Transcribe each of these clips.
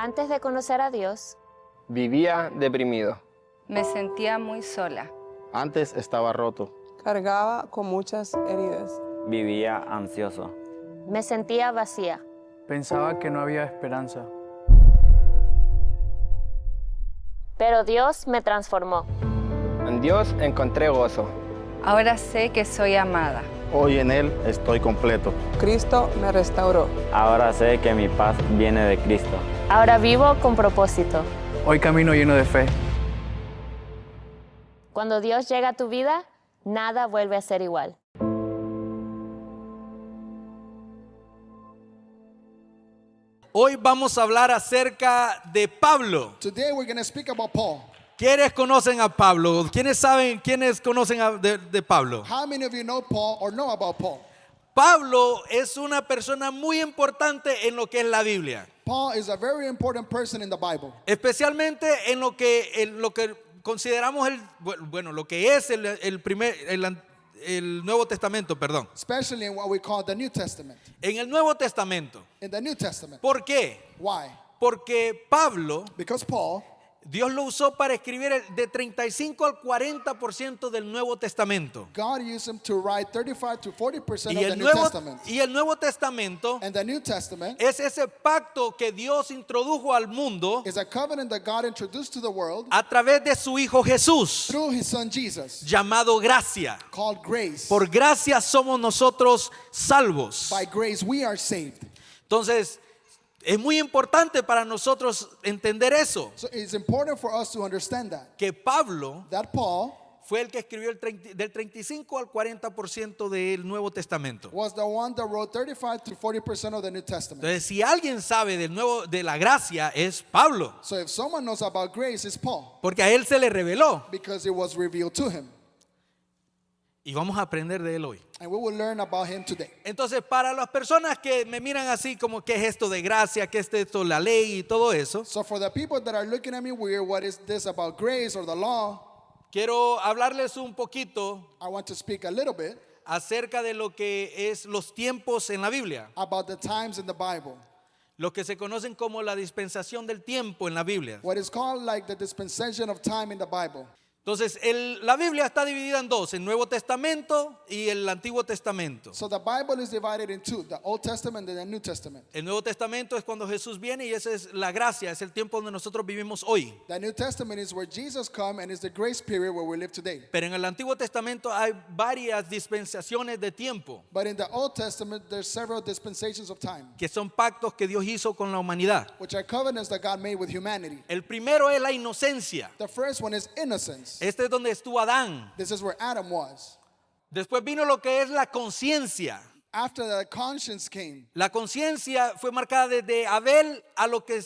Antes de conocer a Dios, vivía deprimido. Me sentía muy sola. Antes estaba roto. Cargaba con muchas heridas. Vivía ansioso. me sentía vacía. Pensaba que no había esperanza. Pero Dios me transformó. En Dios encontré gozo. Ahora sé que soy amada. Hoy en Él estoy completo. Cristo me restauró. Ahora sé que mi paz viene de Cristo. Ahora vivo con propósito. Hoy camino lleno de fe. Cuando Dios llega a tu vida, nada vuelve a ser igual. Hoy vamos a hablar acerca de Pablo. Today we're going to speak about Paul. ¿Quiénes conocen a Pablo? ¿Quiénes conocen de Pablo? How many of you know Paul or know about Paul? Pablo es una persona muy importante en lo que es la Biblia. Paul is a very important person in the Bible. Especialmente en lo que consideramos lo que es el Nuevo Testamento, perdón. Especially in what we call the New Testament. En el Nuevo Testamento. In the New Testament. ¿Por qué? Why? Porque Pablo, Because Paul, Dios lo usó para escribir de 35 al 40% del Nuevo Testamento. God used him to write 35 to 40% Y of the el, New Nuevo, Testament. y el Nuevo Testamento And the New Testament es ese pacto que Dios introdujo al mundo is a covenant that God introduced to the world a través de su Hijo Jesús, through his son Jesus, llamado gracia. called grace. Por gracia somos nosotros salvos. By grace we are saved. Entonces, es muy importante para nosotros entender eso, So it's important for us to understand que Pablo that Paul fue el que escribió del 35 al 40% del Nuevo Testamento. was the one that wrote 35 to 40% of the New Testament. Entonces, si alguien sabe de la gracia, es Pablo, So if someone knows about grace, it's Paul, porque a él se le reveló. because it was revealed to him. Y vamos a aprender de él hoy. And we will learn about him today. Entonces, para las personas que me miran así como qué es esto de gracia, qué es esto la ley y todo eso, So for the people that are looking at me weird, what is this about grace or the law? quiero hablarles un poquito I want to speak a little bit acerca de lo que es los tiempos en la Biblia, about the times in the Bible. lo que se conocen como la dispensación del tiempo en la Biblia. What is called like the dispensation of time in the Bible. Entonces, la Biblia está dividida en dos, el Nuevo Testamento y el Antiguo Testamento. So the Bible is divided in two, the Old Testament and the New Testament. El Nuevo Testamento es cuando Jesús viene y esa es la gracia, es el tiempo donde nosotros vivimos hoy. The New Testament is where Jesus come and is the grace period where we live today. Pero en el Antiguo Testamento hay varias dispensaciones de tiempo, But in the Old Testament, there's several dispensations of time, que son pactos que Dios hizo con la humanidad. which are covenants that God made with humanity. El primero es la inocencia. The first one is innocence. Este es donde estuvo Adán. This is where Adam was. Después vino lo que es la conciencia. After the conscience came, La conciencia fue marcada desde Abel a lo que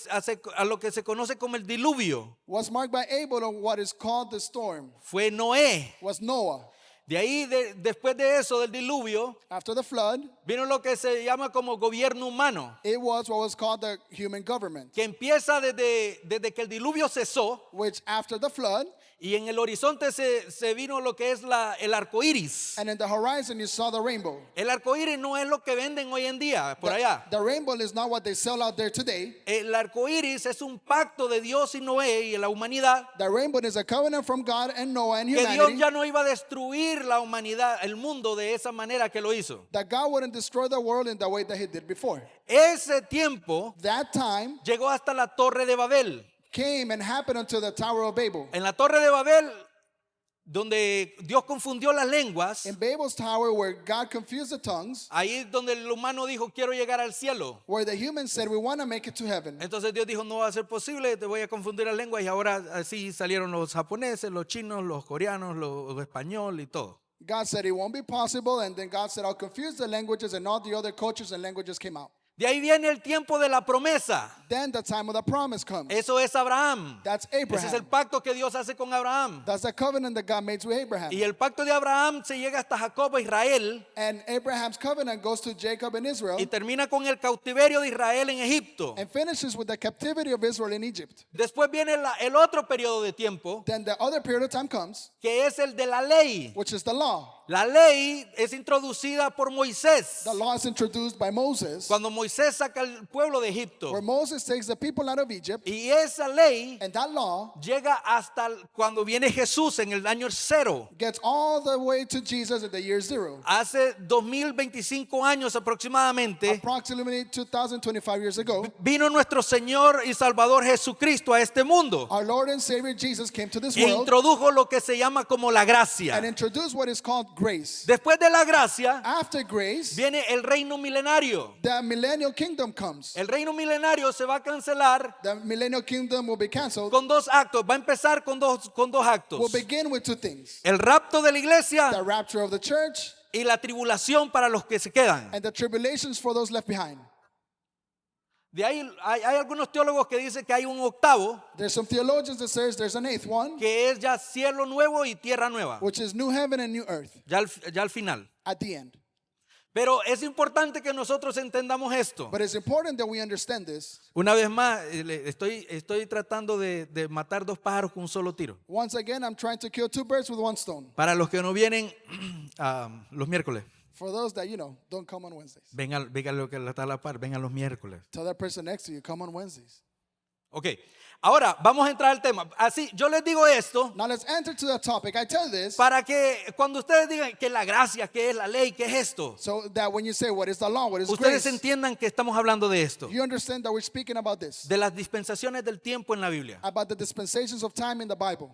se conoce como el diluvio. was marked by Abel on what is called the storm, Fue Noé. was Noah. De ahí, después de eso, del diluvio, After the flood, vino lo que se llama como gobierno humano, it was what was called the human government, que empieza desde que el diluvio cesó which after the flood, y en el horizonte se vino lo que es el arco iris. and in the horizon you saw the rainbow. El arco iris no es lo que venden hoy en día por allá. The rainbow is not what they sell out there today. El arco iris es un pacto de Dios y Noé y la humanidad, The rainbow is a covenant from God and Noah and que Dios humanity, ya no iba a destruir la humanidad, el mundo de esa manera que lo hizo. that God wouldn't destroy the world in the way that he did before. Ese tiempo That time llegó hasta la Torre de Babel. came and happened until the Tower of Babel. En la Torre de Babel, donde Dios confundió las lenguas, In Babel's tower, where God confused the tongues, ahí es donde el humano dijo, quiero llegar al cielo. where the humans said, we want to make it to heaven. Entonces Dios dijo, no va a ser posible, te voy a confundir las lenguas. Y ahora así salieron los japoneses, los chinos, los coreanos, los español y todo. God said it won't be possible, and then God said, I'll confuse the languages, and all the other cultures and languages came out. De ahí viene el tiempo de la promesa. Then the time of the promise comes. Eso es Abraham. That's Ese es el Abraham. pacto que Dios hace con Abraham. That's the covenant that God made with Abraham. Y el pacto de Abraham se llega hasta Jacob, Israel, And Abraham's covenant goes to Jacob and Israel y termina con el cautiverio de Israel en Egipto. and finishes with the captivity of Israel in Egypt. Después viene el otro periodo de tiempo, Then the other period of time comes, que es el de la ley. which is the law. La ley es introducida por Moisés. The law is introduced by Moses, Cuando Moisés saca al pueblo de Egipto. where Moses takes the people out of Egypt, Y esa ley and that law llega hasta cuando viene Jesús en el año 0. gets all the way to Jesus at the year 0. Hace 2025 años aproximadamente, Approximately 2025 years ago, vino nuestro Señor y Salvador Jesucristo a este mundo. our Lord and Savior Jesus came to this E world introdujo lo que se llama como la gracia. and introduced what is called grace. Después de la gracia, After grace, viene el reino milenario. the millennial kingdom comes. El reino milenario se va a cancelar The millennial kingdom will be canceled. con dos actos. Va a empezar con dos actos. Will begin with two things: El rapto de la iglesia the rapture of the church y la tribulación para los que se quedan. and the tribulations for those left behind. De ahí hay algunos teólogos que dicen que hay un octavo, There's some theologians that says there's an eighth one, que es ya cielo nuevo y tierra nueva, which is new heaven and new earth ya al final. at the end. Pero es importante que nosotros entendamos esto. But it's important that we understand this. Una vez más, estoy tratando de matar dos pájaros con un solo tiro. Once again, I'm trying to kill two birds with one stone. Para los que no vienen los miércoles, For those that, don't come on Wednesdays. vengan lo que está a la par, vengan los miércoles. Tell that person next to you, come on Wednesdays. Ok, ahora vamos a entrar al tema. Así, yo les digo esto Now let's enter to the topic. I tell this para que cuando ustedes digan que la gracia, que es la ley, que es esto, so that when you say what is the law, what is ustedes grace, entiendan que estamos hablando de esto, you understand that we're speaking about this, de las dispensaciones del tiempo en la Biblia. about the dispensations of time in the Bible.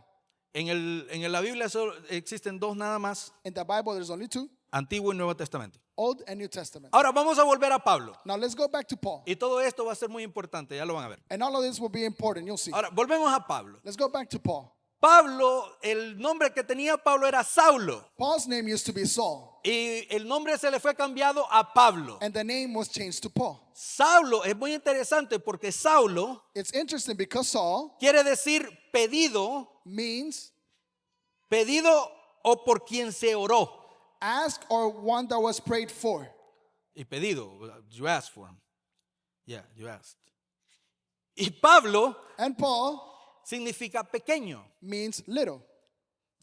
En la Biblia solo existen dos nada más, In the Bible, there's only two, Antiguo y Nuevo Testamento. Old and New Testament. Ahora vamos a volver a Pablo. Now let's go back to Paul. Y todo esto va a ser muy importante, ya lo van a ver. And all of this will be important, you'll see. Ahora, volvemos a Pablo. Let's go back to Paul. Pablo, el nombre que tenía Pablo era Saulo. Paul's name used to be Saul, Y el nombre se le fue cambiado a Pablo. and the name was changed to Paul. Saulo es muy interesante porque Saulo It's interesting because Saul quiere decir pedido, means o por quien se oró. ask or one that was prayed for. Y pedido, you asked for him. Yeah, you asked. Y Pablo And Paul significa pequeño. means little.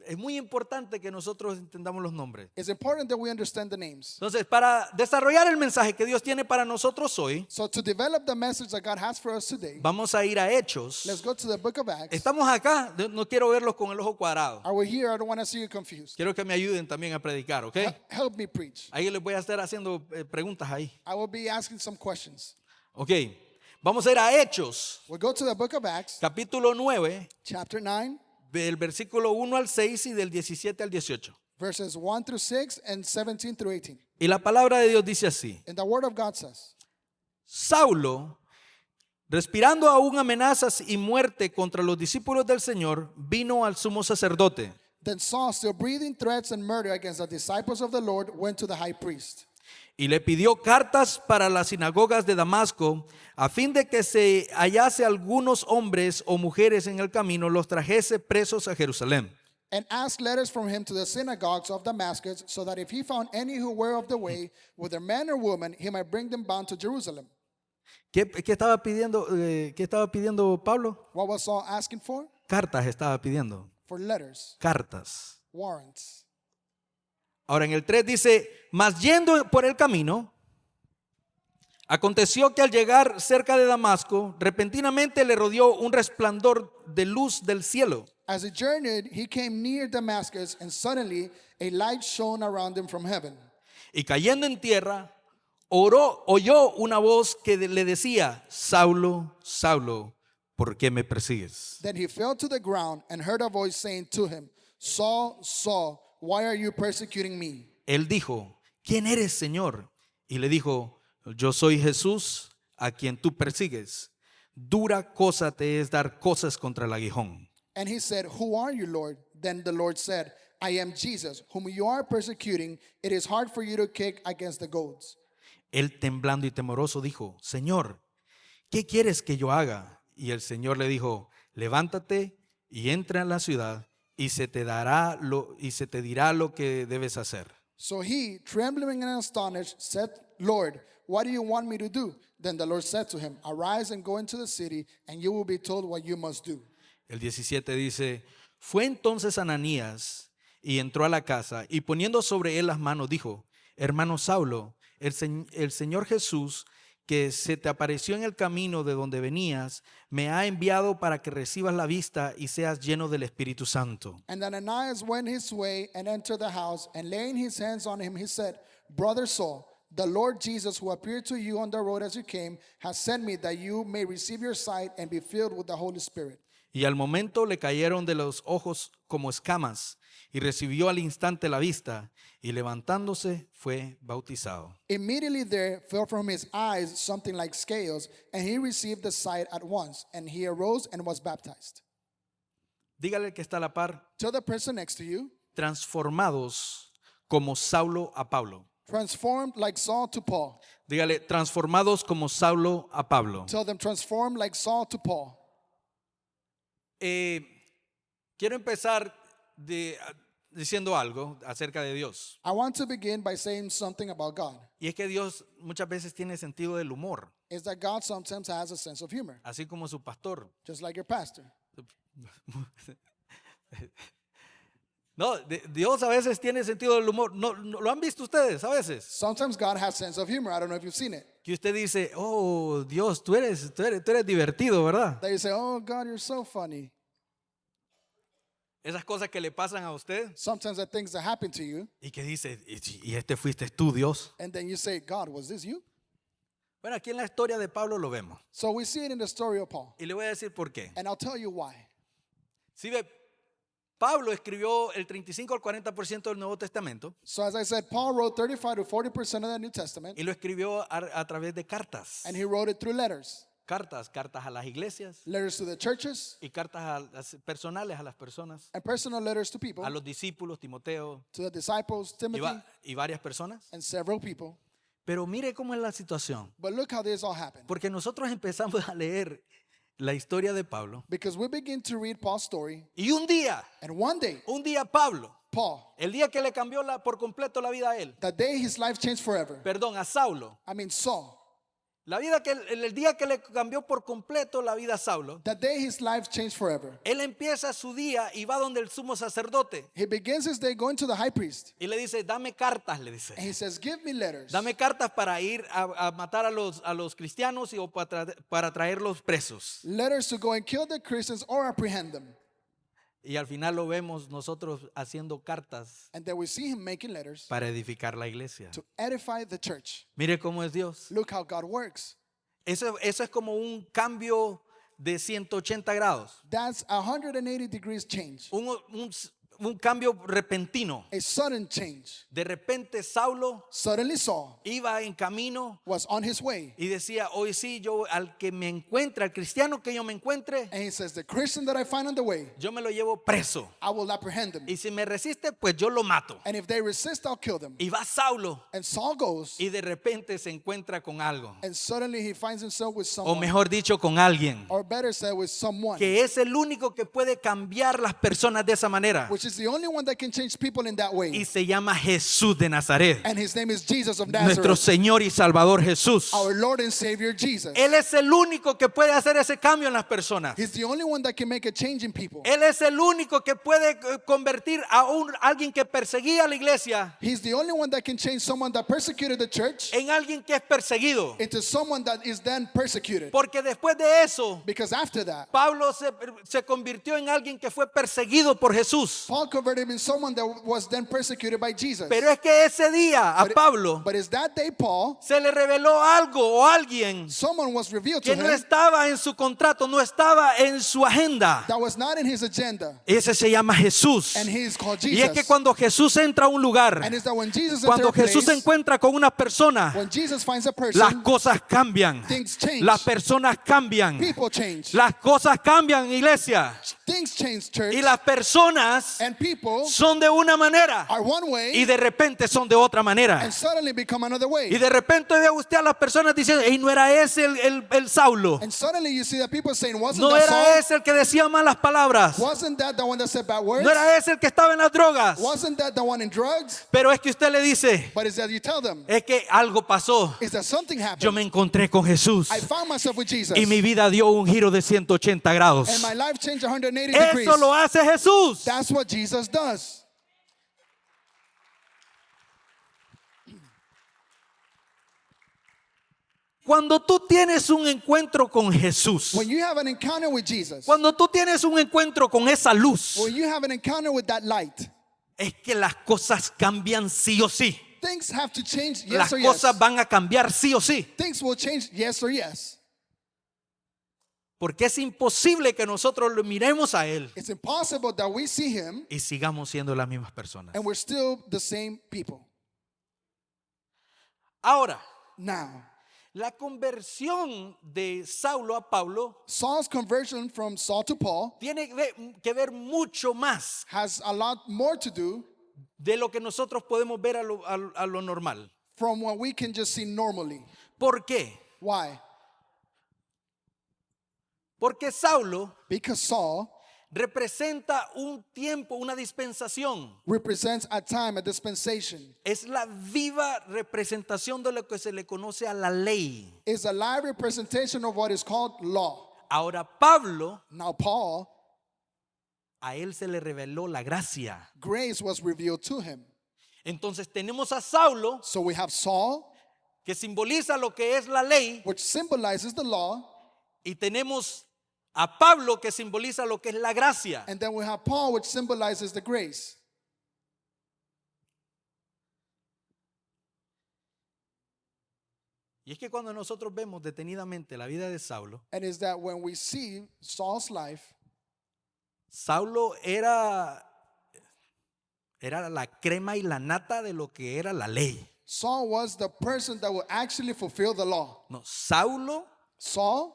Es muy importante que nosotros entendamos los nombres. It's important that we understand the names. Entonces, para desarrollar el mensaje que Dios tiene para nosotros hoy, So to develop the message that God has for us today, vamos a ir a Hechos. let's go to the book of Acts. Estamos acá, no quiero verlos con el ojo cuadrado. Are we here? I don't want to see you confused. Quiero que me ayuden también a predicar, ¿ok? Help me preach. Ahí les voy a estar haciendo preguntas ahí. I will be asking some questions. Ok, vamos a ir a Hechos, We'll go to the book of Acts, capítulo 9, chapter 9, del versículo 1 al 6 y del 17 al 18. verses 1 through 6 and 17 through 18. Y la palabra de Dios dice así: And the word of God says, Saulo, respirando aún amenazas y muerte contra los discípulos del Señor, vino al sumo sacerdote. Then Saul, still breathing threats and murder against the disciples of the Lord, went to the high priest. Y le pidió cartas para las sinagogas de Damasco, a fin de que se hallase algunos hombres o mujeres en el camino, los trajese presos a Jerusalén. And asked letters from him to the synagogues of Damascus, so that if he found any who were of the way, whether man or woman, he might bring them bound to Jerusalem. ¿Qué estaba pidiendo Pablo? What was Saul asking for? Cartas estaba pidiendo. For letters, Cartas. warrants. Ahora en el 3 dice, mas yendo por el camino, aconteció que al llegar cerca de Damasco, repentinamente le rodeó un resplandor de luz del cielo. As he journeyed, he came near Damascus, and suddenly a light shone around him from heaven. Y cayendo en tierra, oyó una voz que le decía, Saulo, Saulo, ¿por qué me persigues? Then he fell to the ground and heard a voice saying to him, Saul, Saul, why are you persecuting me? Él dijo, ¿quién eres, Señor? Y le dijo, yo soy Jesús, a quien tú persigues. Dura cosa te es dar cosas contra el aguijón. And he said, who are you, Lord? Then the Lord said, I am Jesus, whom you are persecuting. It is hard for you to kick against the goads. Él temblando y temoroso dijo, Señor, ¿qué quieres que yo haga? Y el Señor le dijo, levántate y entra en la ciudad y se te dirá lo que debes hacer. So he, trembling and astonished, said, Lord, what do you want me to do? Then the Lord said to him, arise and go into the city, and you will be told what you must do. El 17 dice, fue entonces Ananías y entró a la casa y poniendo sobre él las manos dijo: hermano Saulo, el Señor Jesús, que se te apareció en el camino de donde venías, me ha enviado para que recibas la vista y seas lleno del Espíritu Santo. And Ananias went his way and entered the house, and laying his hands on him, he said, Brother Saul, the Lord Jesus, who appeared to you on the road as you came, has sent me that you may receive your sight and be filled with the Holy Spirit. Y al momento le cayeron de los ojos como escamas, y recibió al instante la vista, y levantándose fue bautizado. Immediately there fell from his eyes something like scales, and he received the sight at once, and he arose and was baptized. Dígale que está a la par: Tell the person next to you, transformados como Saulo a Pablo. transformed like Saul to Paul. Dígale: transformados como Saulo a Pablo. Tell them, transformed like Saul to Paul. Quiero empezar diciendo algo acerca de Dios. I want to begin by saying something about God. Y es que Dios muchas veces tiene sentido del humor, Is that God sometimes has a sense of humor, así como su pastor. just like your pastor. No, Dios a veces tiene sentido del humor. No, ¿lo han visto ustedes a veces? Sometimes God has sense of humor. I don't know if you've seen it. Que usted dice: oh Dios, tú eres divertido, ¿verdad? That you say, oh God, you're so funny. Esas cosas que le pasan a usted Sometimes the things that happen to you, y que dice: y este fuiste tú, Dios. and then you say, God, was this you? Bueno, aquí en la historia de Pablo lo vemos. So we see it in the story of Paul. Y le voy a decir por qué. And I'll tell you why. Si ve, Pablo escribió el 35 al 40% del Nuevo Testamento So as I said, Paul wrote 35 to 40% of the New Testament, y lo escribió a través de cartas. and he wrote it through letters. Cartas a las iglesias Letters to the churches, y cartas personales a las personas, and personal letters to people, a los discípulos, Timoteo to the disciples, y, Timothy, y varias personas. and several people. Pero mire cómo es la situación. But look how this all happened. Porque nosotros empezamos a leer la historia de Pablo Because we begin to read Paul's story, y un día and one day, Pablo, Paul, el día que le cambió por completo la vida a él, the day his life changed forever. perdón, a Saulo, Saul, la vida el día que le cambió por completo la vida a Saulo, the day his life changed forever. él empieza su día y va donde el sumo sacerdote He begins his day going to the high priest, y le dice: dame cartas, le and dice. he says, give me letters. Dame cartas para ir a matar a los cristianos o para traerlos presos. Letters to go and kill the Christians or apprehend them. Y al final lo vemos nosotros haciendo cartas And then we see him making letters para edificar la iglesia. to edify the church. Mire cómo es Dios. Look how God works. Eso es como un cambio de 180 grados. That's 180 degrees change. Un cambio repentino. A sudden change. De repente Saulo Suddenly Saul iba en camino was on his way. y decía: hoy sí, yo al que me encuentre, al cristiano que yo me encuentre, And he says, the Christian that I find on the way, yo me lo llevo preso. I will apprehend them. Y si me resiste, pues yo lo mato. And if they resist, I'll kill them. Y va Saulo And Saul goes, y de repente se encuentra con algo. and suddenly he finds himself with O someone, mejor dicho, con alguien or better said, with someone, que es el único que puede cambiar las personas de esa manera. which is the only one that can change people in that way. Y se llama Jesús de Nazaret. And his name is Jesus of Nuestro Nazareth, Señor y Salvador Jesús. our Lord and Savior Jesus. Él es el único que puede hacer ese cambio en las personas. He's the only one that can make a change in people. Él es el único que puede convertir a alguien que perseguía a la iglesia He's the only one that can change someone that persecuted the church en alguien que es perseguido. into someone that is then persecuted. Porque después de eso, Because after that, Pablo se convirtió en alguien que fue perseguido por Jesús. Paul converted him in someone that was then persecuted by Jesus. Pero es que ese día a Pablo But is that day, Paul, se le reveló algo o alguien someone was revealed to que no him estaba en su contrato, no estaba en su agenda. that was not in his agenda. Ese se llama Jesús. And he is called Y es que Jesus. cuando Jesús entra a un lugar, And it's that when Jesus cuando enters a Jesús se place, encuentra con una persona, when Jesus finds a las person, cosas cambian. things change. Las personas cambian. People change. Las cosas cambian, iglesia. Things change, church. Y las personas And people son de una manera are one way y de repente son de otra manera. and suddenly become another way. Y de repente ve usted a las personas diciendo: "Ey, no era ese el Saulo. And suddenly you see that people saying, wasn't No that era Saul? ese el que decía malas palabras. Wasn't that the one that said bad words? No era ese el que estaba en las drogas." Wasn't that the one in drugs? Pero es que usted le dice: But is that you tell them, es que algo pasó. is that something happened? Yo me encontré con Jesús I found myself with Jesus. y mi vida dio un giro de 180 grados. And my life changed 180 degrees. Eso lo hace Jesús. That's what Jesus does. Cuando tú tienes un encuentro con Jesús, When you have an encounter with Jesus, cuando tú tienes un encuentro con esa luz, when you have an encounter with that light, es que las cosas cambian sí o sí. things have to change, Las yes or yes. cosas van a cambiar sí o sí. Things will change, yes or yes. Porque es imposible que nosotros lo miremos a Él It's impossible that we see him y sigamos siendo las mismas personas. and we're still the same people. Ahora, Now, la conversión de Saulo a Pablo Saul's conversion from Saul to Paul tiene que ver mucho más has a lot more to do de lo que nosotros podemos ver a lo normal. from what we can just see normally. ¿Por qué? Why? Porque Saulo Because Saul representa un tiempo, una dispensación. represents a time, a dispensation. Es la viva representación de lo que se le conoce a la ley. It's a live representation of what is called law. Ahora Pablo, Now, Paul, a él se le reveló la gracia. grace was revealed to him. Entonces tenemos a Saulo, So we have Saul, que simboliza lo que es la ley, which symbolizes the law, y tenemos a Pablo, que simboliza lo que es la gracia. and then we have Paul, which symbolizes the grace. Y es que cuando nosotros vemos detenidamente la vida de Saulo, And is that when we see Saul's life, Saulo era la crema y la nata de lo que era la ley. Saul was the person that would actually fulfill the law. No, Saulo Saul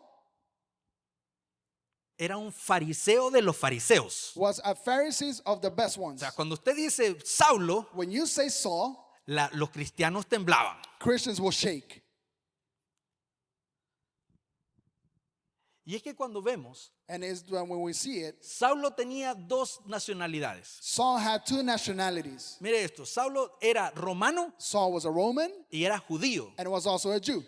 era un fariseo de los fariseos. was a Pharisee of the best O ones. sea, cuando usted dice Saulo, When you say Saul, los cristianos temblaban. Christians will shake. Y es que cuando vemos, And it's when we see it, Saulo tenía dos nacionalidades. Saul had two nationalities. Mire esto, Saulo era romano Saul was a Roman y era judío. and was also a Jew.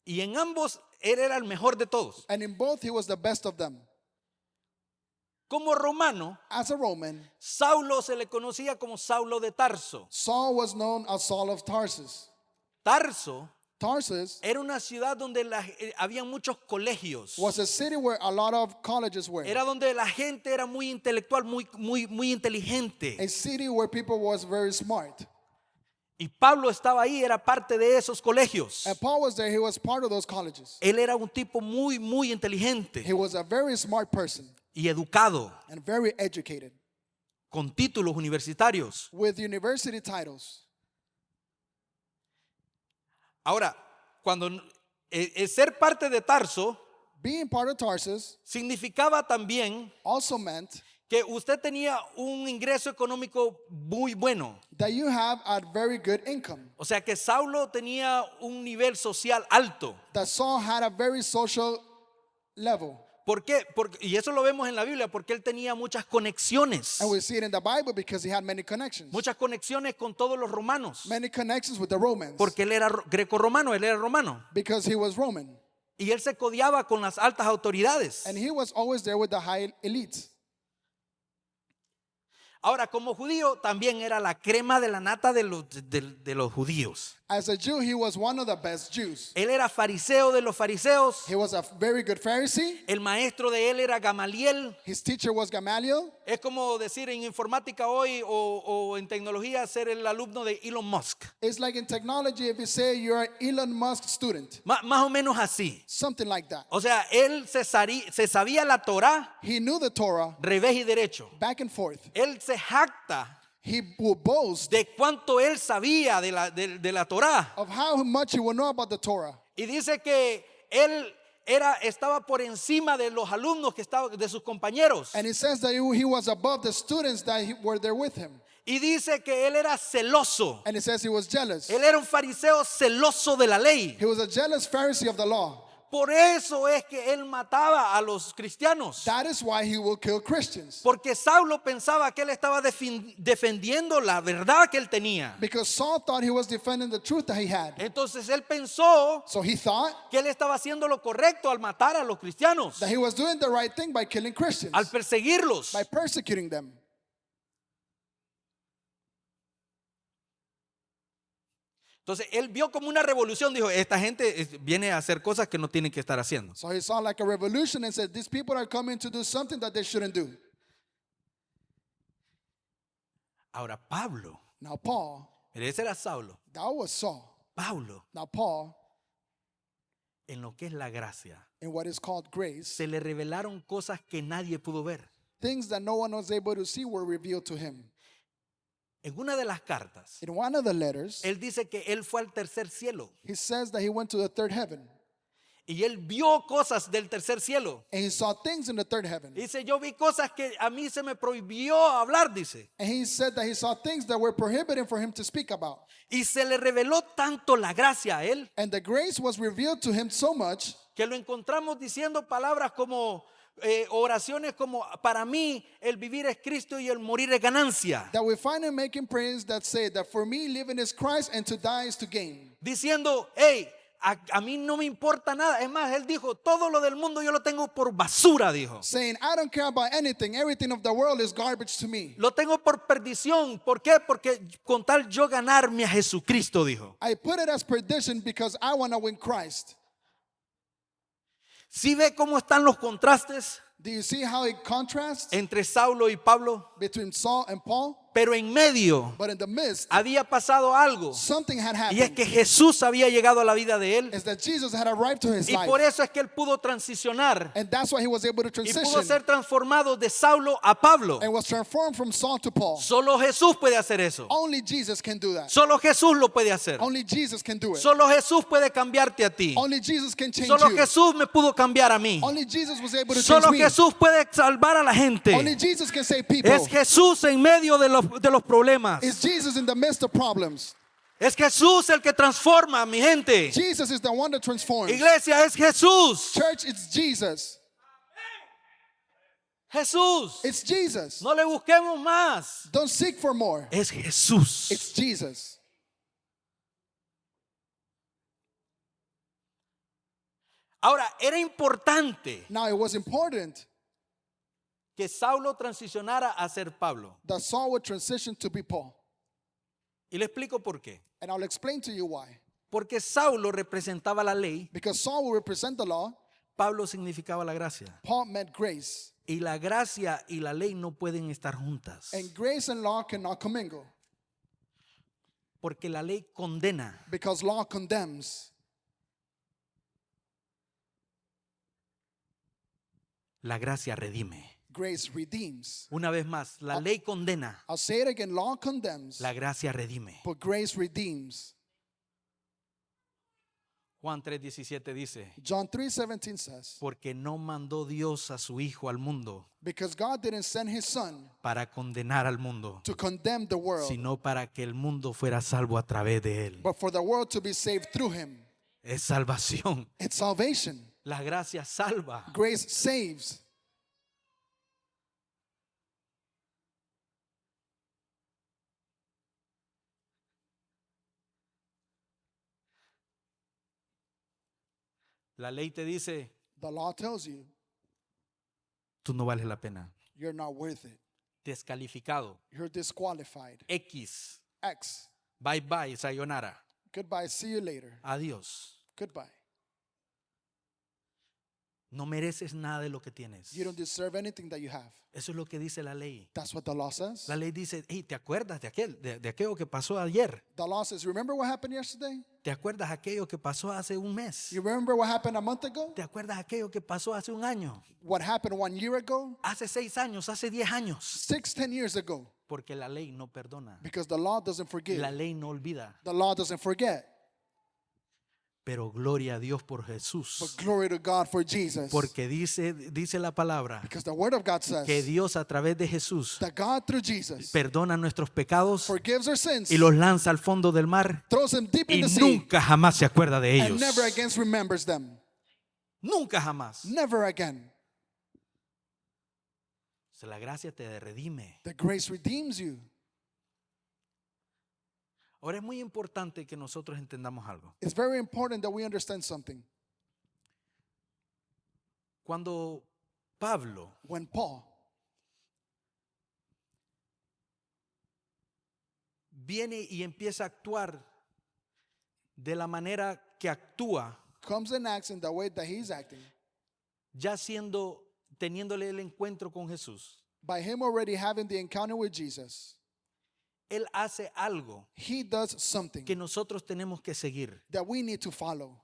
Y en ambos él era el mejor de todos. And in both, he was the best of them. Como romano, As a Roman, Saulo se le conocía como Saulo de Tarso. Saul was known as Saul of Tarsus. Tarso Tarsus era una ciudad donde había muchos colegios. was a city where a lot of colleges were. Era donde la gente era muy intelectual, muy inteligente. A city where people was very smart. Y Pablo estaba ahí, era parte de esos colegios. And Paul was there. He was part of those colleges. Él era un tipo muy inteligente He was a very smart person y educado, and very educated con títulos universitarios. with university titles. Ahora, cuando el ser parte de Tarso Being part of Tarsus significaba también also meant que usted tenía un ingreso económico muy bueno. that you have a very good income. O sea que Saulo tenía un nivel social alto. That Saul had a very social level. ¿Por qué? Y eso lo vemos en la Biblia, porque él tenía muchas conexiones. And we see it in the Bible because he had many connections. Muchas conexiones con todos los romanos. Many connections with the Romans. Porque él era greco-romano, él era romano. Because he was Roman. Y él se codiaba con las altas autoridades. And he was always there with the high elites. Ahora, como judío, también era la crema de la nata de los judíos. As a Jew, he was one of the best Jews. Él era fariseo de los fariseos. He was a very good Pharisee. El maestro de él era Gamaliel. His teacher was Gamaliel. Es como decir en informática hoy o en tecnología ser el alumno de Elon Musk. It's like in technology if you say you're an Elon Musk student. Más o menos así. Something like that. O sea, él se sabía la Torá, He knew the Torah revés y derecho. back and forth. Él se jacta He would boast de cuánto él sabía de la Torá. of how much he would know about the Torah. Y dice que él estaba por encima de los alumnos de sus compañeros. And it says that he was above the students that were there with him. Y dice que él era celoso. And it says he was jealous. Él era un fariseo celoso de la ley. He was a jealous Pharisee of the law. Por eso es que él mataba a los cristianos. That is why he will kill Christians. Porque Saulo pensaba que él estaba defendiendo la verdad que él tenía. Because Saul thought he was defending the truth that he had. Entonces él pensó So he thought que él estaba haciendo lo correcto al matar a los cristianos, that he was doing the right thing by killing Christians, al perseguirlos. by persecuting them. Entonces él vio como una revolución, dijo, esta gente viene a hacer cosas que no tienen que estar haciendo. So he saw like a revolution and said, these people are coming to do something that they shouldn't do. Ahora Pablo, Now Paul, ese era Saulo, that was Saul. Pablo, Now Paul, en lo que es la gracia, in what is called grace, se le revelaron cosas que nadie pudo ver. things that no one was able to see were revealed to him. En una de las cartas, In one of the letters, él dice que él fue al tercer cielo he says that he went to the third heaven y él vio cosas del tercer cielo. and he saw things in the third heaven. Dice, yo vi cosas que a mí se me prohibió hablar, dice. And he said that he saw things that were prohibited for him to speak about. Y se le reveló tanto la gracia a él And the grace was revealed to him so much que lo encontramos diciendo palabras como oraciones como para mí el vivir es Cristo y el morir es ganancia. that we find him making prayers that say that for me living is Christ and to die is to gain. Diciendo, hey, a mí no me importa nada. Es más, él dijo, todo lo del mundo yo lo tengo por basura, dijo. Saying, I don't care about anything. Everything of the world is garbage to me. Lo tengo por perdición. ¿Por qué? Porque con tal yo ganarme a Jesucristo, dijo. I put it as perdition because I want to win Christ. ¿Sí ve cómo están los contrastes Do you see how it contrasts entre Saulo y Pablo? between Saul and Paul? Pero en medio But in the midst, había pasado algo. something had Y es happened. que Jesús había llegado a la vida de él. Is that Jesus had arrived to his Y life. por eso es que él pudo transicionar. And that's why he was able to Y pudo transition ser transformado de Saulo a Pablo. and was transformed from Saul to Paul. Solo Jesús puede hacer eso. Only Jesus can do that. Solo Jesús lo puede hacer. Only Jesus can do it. Solo Jesús puede cambiarte a ti. Only Jesus can change Solo you. Jesús me pudo cambiar a mí. Only Jesus was able to change Solo me. Jesús puede salvar a la gente. Only Jesus can save people. Es Jesús en medio de los problemas. It's Jesus in the midst of problems. Es Jesús el que transforma a mi gente. Jesus is the one that transforms. Iglesia, es Jesús. Church, it's Jesus. Jesús. It's Jesus. No le busquemos más. Don't seek for more. Es Jesús. It's Jesus. Ahora, era importante Now, it was important que Saulo transicionara a ser Pablo. that Saul would transition to be Paul. Y le explico por qué. And I'll explain to you why. Porque Saulo representaba la ley, Because Saul will represent the law, Pablo significaba la gracia. Paul meant grace. Y la gracia y la ley no pueden estar juntas. And grace and law cannot commingle. Porque la ley condena. Because law condemns. La gracia redime. Grace redeems. Una vez más, la ley condena. I'll say it again. Law condemns, La gracia redime. but grace redeems. Juan 3:17 dice, John 3:17 says, porque no mandó Dios a su Hijo al mundo because God didn't send his son para condenar al mundo, to condemn the world, sino para que el mundo fuera salvo a través de él. but for the world to be saved through him. Es salvación. It's salvation. La gracia salva. Grace saves. La ley te dice, The law tells you tú no vales la pena. you're not worth it. Descalificado. You're disqualified. X. X. Bye bye, sayonara. Goodbye. See you later. Adiós. Goodbye. No mereces nada de lo que tienes. You don't deserve anything that you have. Eso es lo que dice la ley. That's what the law says. La ley dice, hey, ¿te acuerdas de aquello que pasó ayer? The law says, remember what happened yesterday? ¿Te acuerdas aquello que pasó hace un mes? You remember what happened a month ago? ¿Te acuerdas aquello que pasó hace un año? What happened 1 year ago? Hace 6 años, hace 10 años. 10 years ago. Porque la ley no perdona. Because the law doesn't forgive. La ley no olvida. The law doesn't forget. Pero gloria a Dios por Jesús. But glory to God for Jesus. Porque dice la palabra Because the word of God says que Dios a través de Jesús that God through Jesus perdona nuestros pecados forgives our sins, y los lanza al fondo del mar throws them deep in y the sea, nunca jamás se acuerda de and ellos. never again remembers them. Nunca jamás. Never again. La gracia te redime. The grace redeems you. Ahora es muy importante que nosotros entendamos algo. It's very important that we understand something. Cuando Pablo When Paul viene y empieza a actuar de la manera que actúa, comes and acts in the way that he's acting, ya teniéndole el encuentro con Jesús, by him already having the encounter with Jesus, él hace algo he does something que nosotros tenemos que seguir. that we need to follow.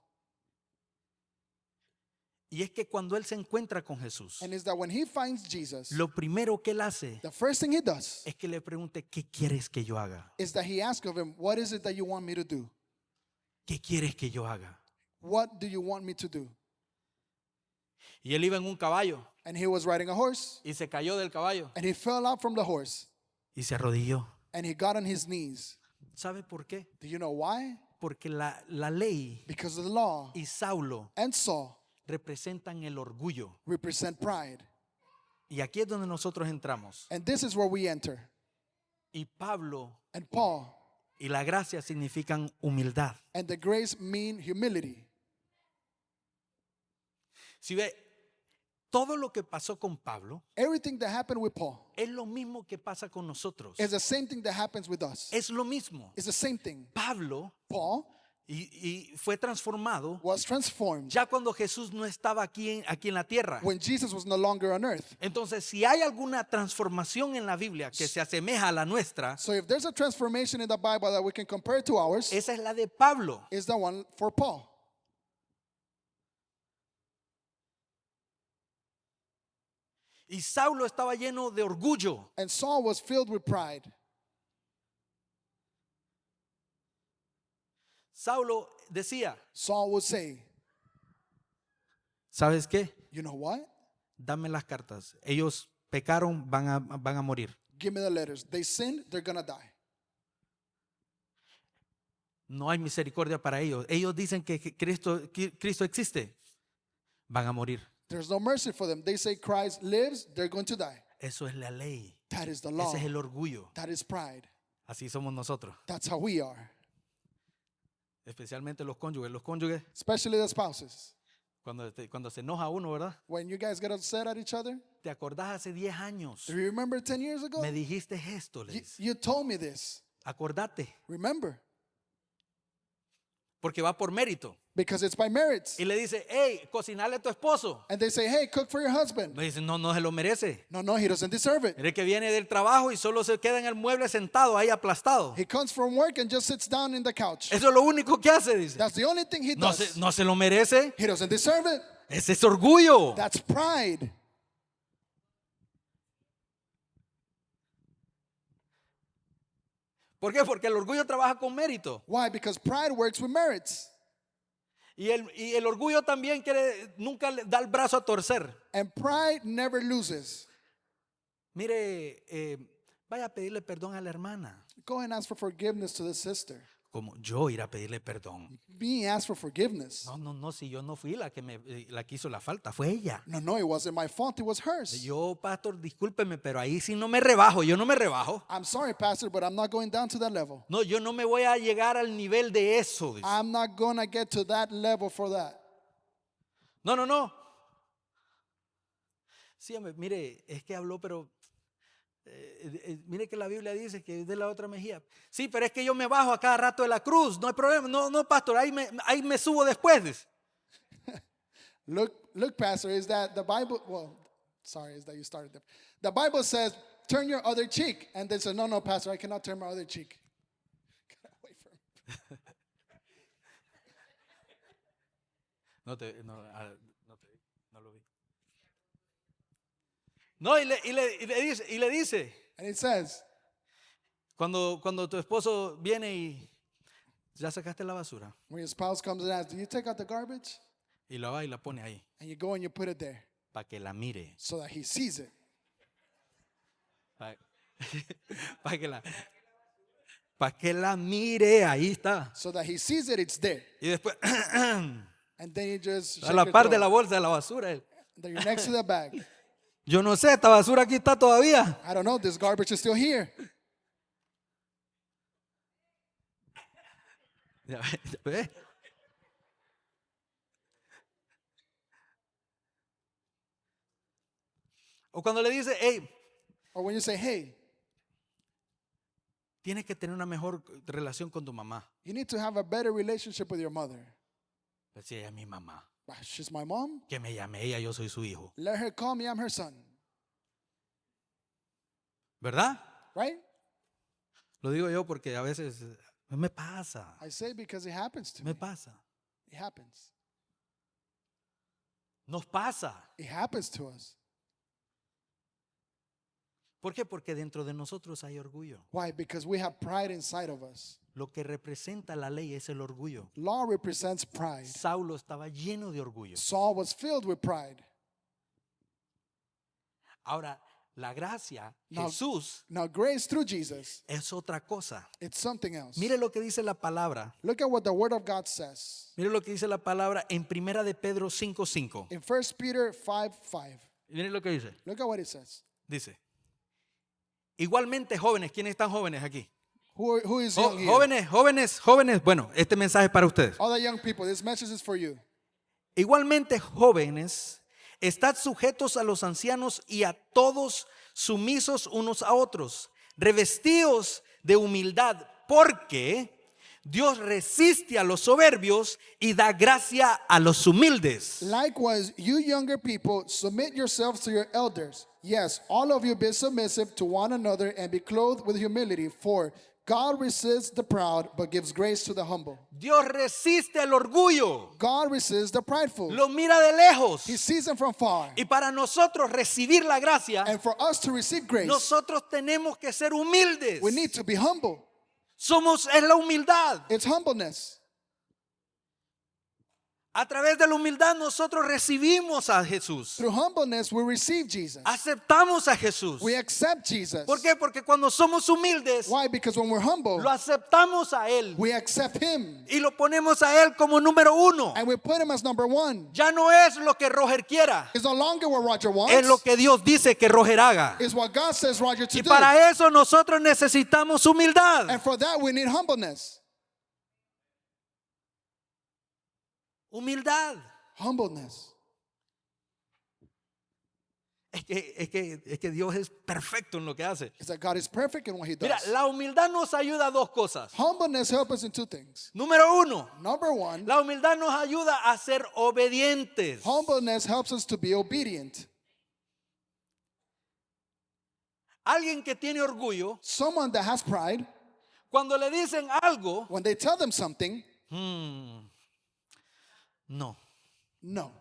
Y es que cuando él se encuentra con Jesús, And is that when he finds Jesus, lo primero que él hace the first thing he does es que le pregunte, ¿qué quieres que yo haga? is that he asks of him, what is it that you want me to do? ¿Qué quieres que yo haga? What do you want me to do? Y él iba en un caballo And he was riding a horse, y se cayó del caballo and he fell out from the horse, y se arrodilló. and he got on his knees. ¿Sabe por qué? Do you know why? Porque la ley Because the law y Saulo and Saul representan el orgullo. represent pride. Y aquí es donde nosotros entramos. And this is where we enter. Y Pablo And Paul y la gracia significan humildad. and the grace mean humility. Si ve, todo lo que pasó con Pablo Everything that happened with Paul es lo mismo que pasa con nosotros. is the same thing that happens with us. Es lo mismo. It's the same thing. Pablo Paul y fue transformado was transformed ya cuando Jesús no estaba aquí en la tierra. when Jesus was no longer on earth. Entonces, si hay alguna transformación en la Biblia que se asemeja a la nuestra, So if there's a transformation in the Bible that we can compare to ours, esa es la de Pablo. is the one for Paul. Y Saulo estaba lleno de orgullo. And Saul was filled with pride. Saulo decía, Saul would say, ¿sabes qué? you know what? Dame las cartas. Ellos pecaron, van a morir. Give me the letters. They sinned, they're going to die. No hay misericordia para ellos. Ellos dicen que Cristo existe. Van a morir. There's no mercy for them. They say Christ lives, they're going to die. Eso es la ley. That is the law. Ese es el orgullo. That is pride. Así somos nosotros. That's how we are. Especialmente los cónyuges. Los cónyuges, Especially the spouses. cuando se enoja uno, ¿verdad? When you guys get upset at each other, ¿Te acordás hace 10 años? do you remember 10 years ago? Me dijiste esto, le You, dice. you told me this. Acordate. Remember. Porque va por mérito. Because it's by merits. Y le dice, hey, cocinale a tu esposo. And they say, hey, cook for your husband. Me dice, no, no se lo merece. No, he doesn't deserve it. Mire que viene del trabajo y solo se queda en el mueble sentado ahí aplastado. He comes from work and just sits down in the couch. Eso es lo único que hace, dice. That's the only thing he does. No se lo merece. He doesn't deserve it. Ese es orgullo. That's pride. ¿Por qué? Porque el orgullo trabaja con mérito. Why? Because pride works with merits. Y el orgullo también nunca le da el brazo a torcer. And pride never loses. Mire, vaya a pedirle perdón a la hermana. Go and ask for forgiveness to the sister. Como yo ir a pedirle perdón. Me ask for forgiveness. No, si yo no fui la que hizo la falta, fue ella. No, it wasn't my fault. It was hers. Yo, pastor, discúlpeme, pero ahí sí no me rebajo, yo no me rebajo. I'm sorry, Pastor, but I'm not going down to that level. No, yo no me voy a llegar al nivel de eso. Dice. I'm not going to get to that level for that. No. Sí, hombre, mire, es que habló, pero mire que la Biblia dice que es de la otra mejilla. Sí, pero es que yo me bajo a cada rato de la cruz, no hay problema. No, pastor, ahí me subo después. Dice. Look, Pastor, is that the Bible? Well, sorry, is that you started there. The Bible says, turn your other cheek. And they said, no, Pastor, I cannot turn my other cheek. Get away from me. No lo vi. No, y le dice, And it says, cuando tu esposo viene y ya sacaste la basura, when your spouse comes and asks, do you take out the garbage? y la va y la pone ahí, And you go and you put it there para que la mire, so that he sees it. para que la mire, ahí está. So that he sees it, it's there. Y después, And then you just a shake la your par de thumb. la bolsa de la basura. Then you're next to the bag. Yo no sé, esta basura aquí está todavía. I don't know, this garbage is still here. Ya ve. O cuando le dice, hey, Or when you say, hey, Tienes que tener una mejor relación con tu mamá. You need to have a better relationship with your mother. Pues si ella es mi mamá. She's my mom. Que me llame ella, yo soy su hijo. Let her call me, I'm her son. ¿Verdad? Right? Lo digo yo porque a veces me pasa. I say because it happens to Me me. pasa. It happens. Nos pasa. It happens to us. ¿Por qué? Porque dentro de nosotros hay orgullo. Why? Because we have pride inside of us. Lo que representa la ley es el orgullo. Law represents pride. Saulo estaba lleno de orgullo. Saul was filled with pride. Ahora, la gracia, Now- Jesús, Now, grace through Jesus, es otra cosa. it's something else. Mire lo que dice la palabra. Look at what the Word of God says. Mire lo que dice la palabra en Primera de Pedro 5:5. In 1 Peter 5:5. Mire lo que dice. Look at what it says. Dice, igualmente jóvenes, ¿quiénes están jóvenes aquí? Who is young here? Jóvenes, bueno, este mensaje es para ustedes. All the young people, this message is for you. Igualmente jóvenes, estad sujetos a los ancianos y a todos sumisos unos a otros, revestidos de humildad, porque Dios resiste a los soberbios y da gracia a los humildes. Likewise, you younger people, submit yourselves to your elders. Yes, all of you be submissive to one another and be clothed with humility, for God resists the proud, but gives grace to the humble. Dios resiste al orgullo, God resists the prideful. lo mira de lejos. He sees them from far. Y para nosotros recibir la gracia, And for us to receive grace, nosotros tenemos que ser humildes. we need to be humble. Es la humildad. It's humbleness. A través de la humildad nosotros recibimos a Jesús. Through humbleness, we receive Jesus. Aceptamos a Jesús. We accept Jesus. ¿Por qué? Porque cuando somos humildes, Why? Because when we're humble, lo aceptamos a Él we accept Him. y lo ponemos a Él como número uno. And we put Him as number one. Ya no es lo que Roger quiera, It's no longer what Roger wants. es lo que Dios dice que Roger haga. It's what God says Roger to Y do. para eso nosotros necesitamos humildad. And for that, we need humbleness. Humildad. Humbleness. Es que Dios es perfecto en lo que hace. It's that God is perfect in what He Mira, does. la humildad nos ayuda a dos cosas. Humbleness helps us in two things. Número uno, Number one, la humildad nos ayuda a ser obedientes. humbleness helps us to be obedient. Alguien que tiene orgullo, Someone that has pride, cuando le dicen algo, when they tell them something, no. no.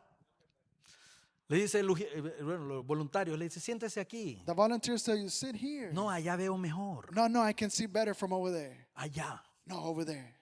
Le dice bueno, los voluntarios, le dice, siéntese aquí. The volunteers tell you, sit here. No, allá veo mejor. No, I can see better from over there. Allá. No, over there.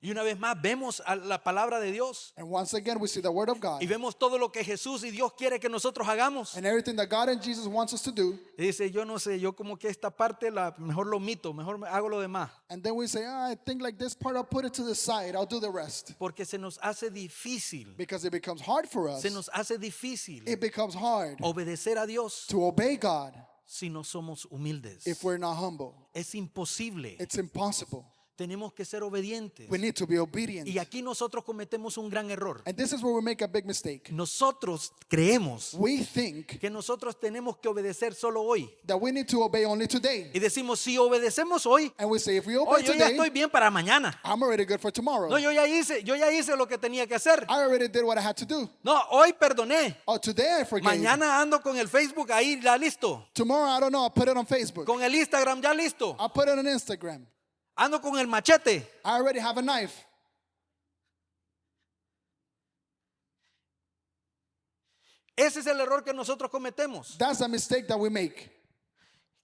Y una vez más vemos a la palabra de Dios And once again, we see the Word of God. y vemos todo lo que Jesús y Dios quiere que nosotros hagamos. And everything that God and Jesus wants us to do. Y dice, yo no sé, yo como que esta parte mejor lo omito, mejor hago lo demás. And then we say, I think like this part, I'll put it to the side. I'll do the rest. Porque se nos hace difícil, Because it becomes hard for us. se nos hace difícil It becomes hard obedecer a Dios to obey God si no somos humildes. if we're not humble. Es imposible. It's impossible. Tenemos que ser obedientes. We need to be obedient. Y aquí nosotros cometemos un gran error. And this is where we make a big mistake. Nosotros creemos We think que nosotros tenemos que obedecer solo hoy. that we need to obey only today. Y decimos, si obedecemos hoy, And we say, if we obey yo ya today, estoy bien para mañana. I'm already good for tomorrow. No, yo ya hice lo que tenía que hacer. I already did what I had to do. No, hoy perdoné. Oh, today I forgave. Mañana ando con el Facebook ahí ya listo. Tomorrow, I don't know, I'll put it on Facebook. Con el Instagram ya listo. I'll put it on Instagram. Ando con el machete. I already have a knife. Ese es el error que nosotros cometemos. That's a mistake that we make.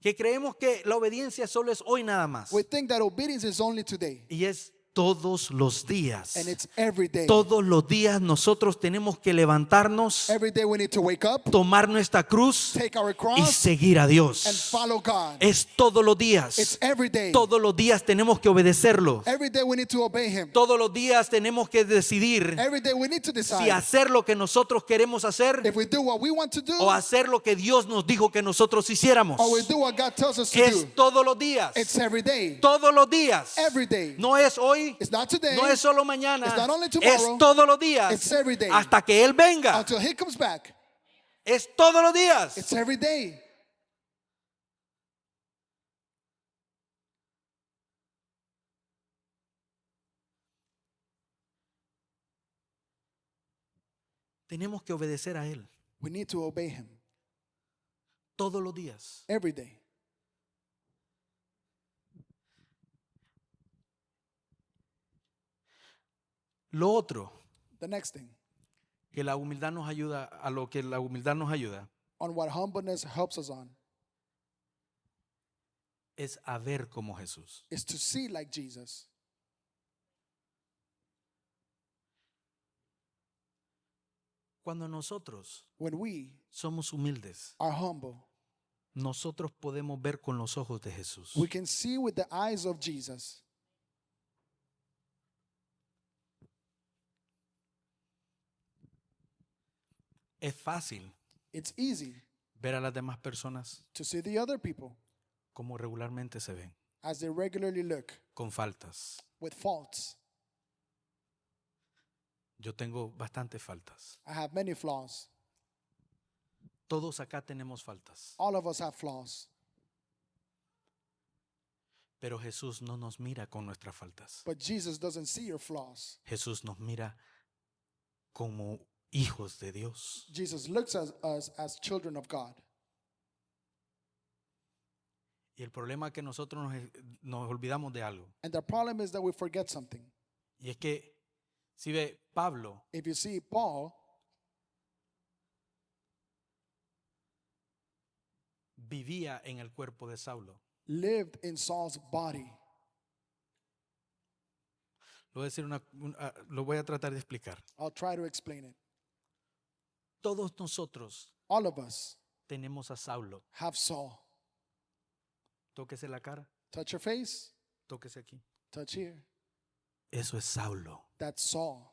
Que creemos que la obediencia solo es hoy nada más. We think that obedience is only today. Y es todos los días. And it's every day. Todos los días nosotros tenemos que levantarnos, Every day we need to wake up, tomar nuestra cruz take our y cross, seguir a and Dios. follow God. Es todos los It's días. every day. Todos los días tenemos que obedecerlo. Every day we need to obey Him. Todos los días tenemos que decidir Every day we need to si decide hacer lo que nosotros queremos hacer if we do what we want to do o hacer lo que Dios nos dijo que nosotros hiciéramos. or we do what God tells us to Es do. todos los días. It's every day. Todos los días. Every day. No es hoy, It's not today. no es solo mañana, It's not only tomorrow. es todos los días It's every day. hasta que Él venga. Until He comes back. Es todos los días. It's every day. Tenemos que obedecer a Él We need to obey him todos los días. every day. Lo otro The next thing, que la humildad nos ayuda, a lo que la humildad nos ayuda, on what humbleness helps us on, es a ver como Jesús. is to see like Jesus. Cuando nosotros When we somos humildes, are humble, nosotros podemos ver con los ojos de Jesús. we can see with the eyes of Jesus. Es fácil It's easy ver a las demás personas to see the other people como regularmente se ven, as they regularly look, con faltas. with faults. Yo tengo bastantes faltas. I have many flaws. Todos acá tenemos faltas, All of us have flaws. pero Jesús no nos mira con nuestras faltas. But Jesus doesn't see your flaws. Jesús nos mira como hijos de Dios. Jesus looks at us as children of God. Y el problema es que nosotros nos olvidamos de algo. And the problem is that we forget something. Y es que, si ve, Pablo If you see Paul, vivía en el cuerpo de Saulo. lived in Saul's body. Lo voy a tratar de explicar. I'll try to explain it. Todos nosotros All of us tenemos a Saulo. have Saul. Tóquese la cara, Touch your face, tóquese aquí. touch here. Eso es Saulo. That's Saul.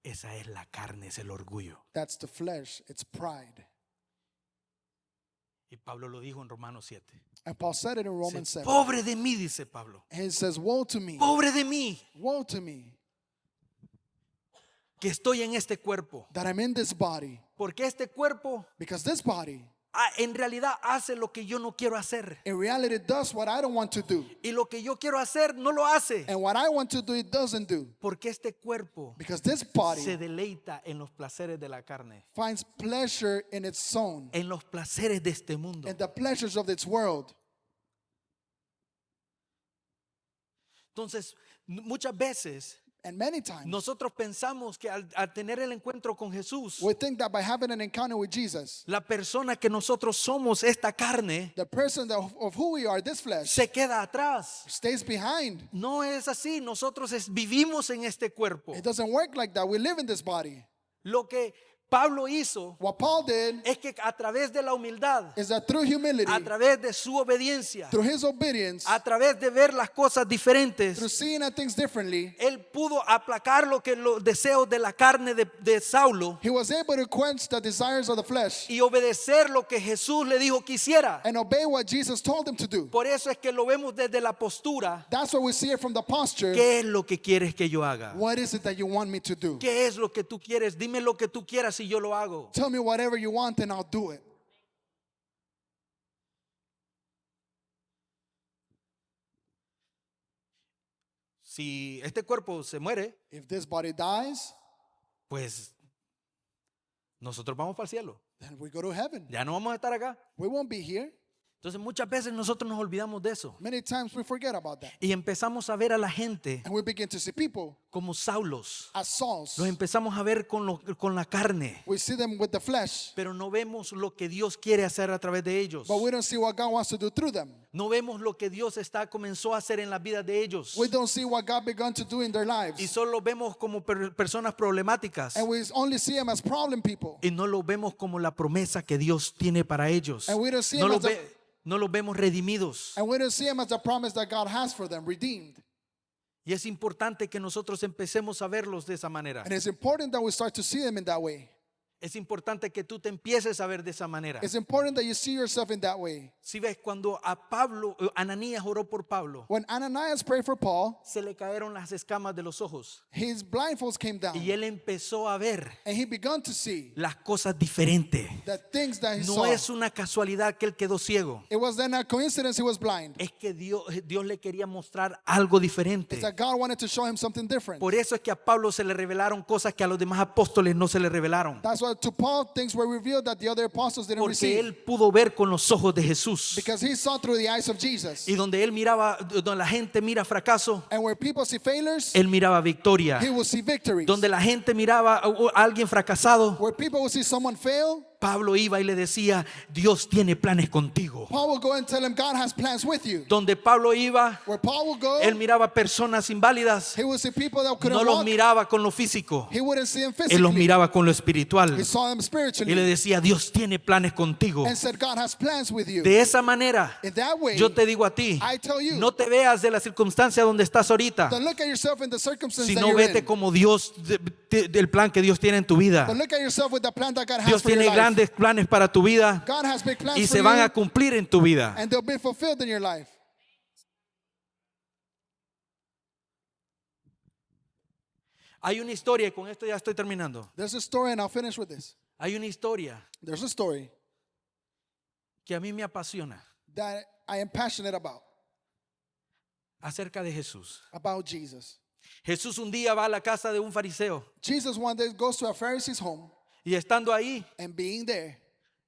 Esa es la carne, es el orgullo. That's the flesh. It's pride. Y Pablo lo dijo en Romanos 7. And Paul said it in Romans Dice, 7. pobre de mí, dice Pablo. And he says, woe to me. Pobre de mí, Woe to me que estoy en este cuerpo. that I'm in this body. Porque este cuerpo Because this body, en realidad hace lo que yo no quiero hacer. in reality, does what I don't want to do. Y lo que yo quiero hacer no lo hace. And what I want to do, it doesn't do. Porque este cuerpo Because this se body deleita en los placeres de la carne, finds pleasure in its own, en los placeres de este mundo. and the pleasures of its world. Entonces, muchas veces And many times, nosotros pensamos que al tener el encuentro con Jesús, we think that by having an encounter with Jesus, la persona que nosotros somos, esta carne, the person of who we are, this flesh, se queda atrás. stays behind. No es así. Nosotros vivimos en este cuerpo. It doesn't work like that. We live in this body. Lo que Pablo hizo What Paul did es que a través de la humildad, is that through humility, a través de su obediencia, through his obedience, a través de ver las cosas diferentes, through seeing at things differently, él pudo aplacar los deseos de la carne de Saulo he was able to quench the desires of the flesh y obedecer lo que Jesús le dijo que hiciera. and obey what Jesus told him to do. Por eso es que lo vemos desde la postura. That's why we see it from the posture. ¿Qué es lo que quieres que yo haga? What is it that you want me to do? ¿Qué es lo que tú quieres? Dime lo que tú quieras y yo lo hago. Tell me whatever you want and I'll do it. Si este cuerpo se muere, If this body dies, pues nosotros vamos para el cielo. then we go to heaven. Ya no vamos a estar acá. We won't be here. Entonces muchas veces nosotros nos olvidamos de eso Many times we forget about that. y empezamos a ver a la gente And we begin to see people como Saulos. as Sauls. Los empezamos a ver con la carne, We see them with the flesh, pero no vemos lo que Dios quiere hacer a través de ellos. but we don't see what God wants to do through them. No vemos lo que Dios comenzó a hacer en la vida de ellos. We don't see what God began to do in their Y lives. solo vemos como personas problemáticas And we only see them as problem people. y no lo vemos como la promesa que Dios tiene para ellos. And we don't see No them los, no los vemos redimidos. And we don't see them as the promise that God has for them, redeemed. Y es importante que nosotros empecemos a verlos de esa manera. And it's important that we start to see them in that way. Es importante que tú te empieces a ver de esa manera. It's important that you see yourself in that way. Si ves, cuando Ananías oró por Pablo, When Ananias prayed for Paul, se le cayeron las escamas de los ojos his blindfolds came down. y él empezó a ver And he began to see las cosas diferentes. the things that he No saw. es una casualidad que él quedó ciego. It was then a coincidence he was blind. Es que Dios le quería mostrar algo diferente. It's that God wanted to show him something different. Por eso es que a Pablo se le revelaron cosas que a los demás apóstoles no se le revelaron. That's why to Paul things were revealed that the other apostles didn't Porque receive. él pudo ver con los ojos de Jesús. Because he saw through the eyes of Jesus. Y donde él miraba, donde la gente mira fracaso, And where people see failures, él miraba victoria. he will see victories. Donde la gente miraba a alguien fracasado, Where people will see someone fail, Pablo iba y le decía, Dios tiene planes contigo. Paul will go and tell him God has plans with you. Donde Pablo iba, Where Paul will go, él miraba personas inválidas. he will see people that couldn't No los walk. miraba con lo físico, He wouldn't see them él los physically. miraba con lo espiritual. He saw them Y le spiritually decía, Dios tiene planes contigo. and said God has plans with you. De esa manera, In that way, yo te digo a ti, I tell you, no te veas de la circunstancia donde estás ahorita, don't look at yourself in the circumstances that sino you're vete in. como Dios, del plan que Dios tiene en tu vida. But look at yourself with the plan that God has Dios for your tiene life. grandes planes para tu vida God has big plans y for se van you, a cumplir en tu vida. and they'll be fulfilled in your life. Hay una historia, y con esto ya estoy terminando. There's a story, and I'll finish with this. Hay una historia There's a story que a mí me apasiona that I am passionate acerca de Jesús. about Jesus. Jesús un día va a la casa de un fariseo Jesus one day goes to a Pharisee's home, y estando ahí and being there,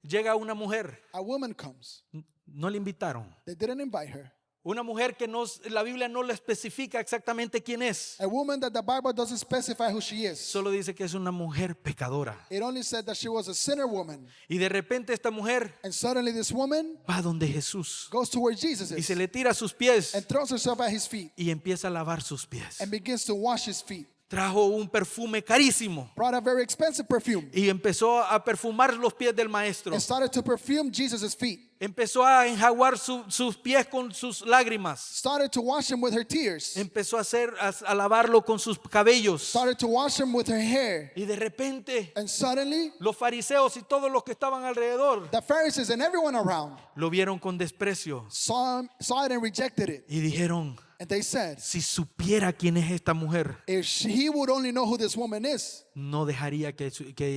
llega una mujer. a woman comes. No le invitaron. They didn't invite her. Una mujer que la Biblia no le especifica exactamente quién es. A woman that the Bible doesn't specify who she is. Solo dice que es una mujer pecadora. It only said that she was a sinner woman. Y de repente esta mujer And suddenly this woman va donde Jesús goes to where Jesus y is se le tira a sus pies and throws herself at his feet y empieza a lavar sus pies. and begins to wash his feet. Trajo un perfume carísimo Brought a very expensive perfume y empezó a perfumar los pies del maestro. and started to perfume Jesus' feet. Empezó a enjaguar sus pies con sus lágrimas. Started to wash him with her tears. Empezó a lavarlo con sus cabellos. Started to wash him with her hair. Y de repente And suddenly, los fariseos y todos los que estaban alrededor the Pharisees and everyone around lo vieron con desprecio saw it and rejected it. y dijeron, And they said, si supiera quién es esta mujer, he would only know who this woman is, no dejaría que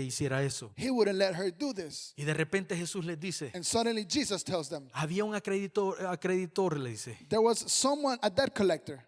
hiciera eso. he wouldn't let her do this. Y de repente Jesús les dice, And suddenly Jesus tells them, había un acreditor, le dice. there was someone, a debt collector.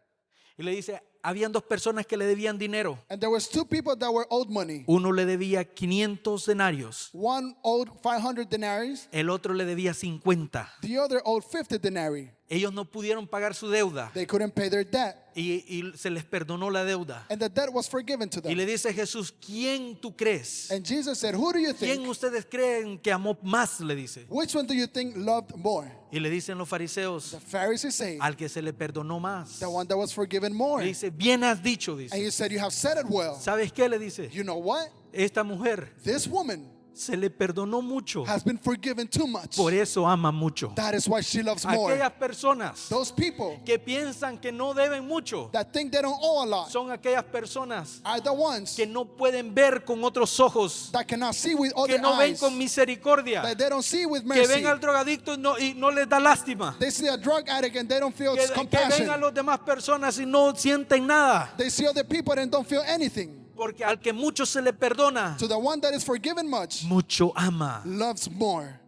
Y le dice, habían dos personas que le debían dinero. And there was two people that were owed money. Uno le debía 500 denarios, One owed 500 denarii. el otro le debía 50. The other owed 50 denarii. Ellos no pudieron pagar su deuda They couldn't pay their debt. y se les perdonó la deuda. And the debt was forgiven to Y them. le dice Jesús, ¿quién tú crees? And Jesus said, who do you ¿Quién think? ustedes creen que amó más? Le dice. Which one do you think loved more? Y le dicen los fariseos, The Pharisees say, al que se le perdonó más. the one that was forgiven more. Le dice, bien has dicho, And dice. he said, you have said it well. ¿Sabes qué? Le dice, You know what? esta mujer This woman se le perdonó mucho, has been forgiven too much. por eso ama mucho. That is why she loves more. Aquellas personas Those people que piensan que no deben mucho that think they don't owe a lot son aquellas personas are the ones que no pueden ver con otros ojos, that cannot see with que other no ven eyes, con misericordia, that they don't see with que mercy. ven al drogadicto y no les da lástima, They see a drug addict and they don't feel que ven compassion. a las demás personas y no sienten nada, They see other people and don't feel anything. porque al que mucho se le perdona, To the one that is forgiven much, mucho ama. loves more.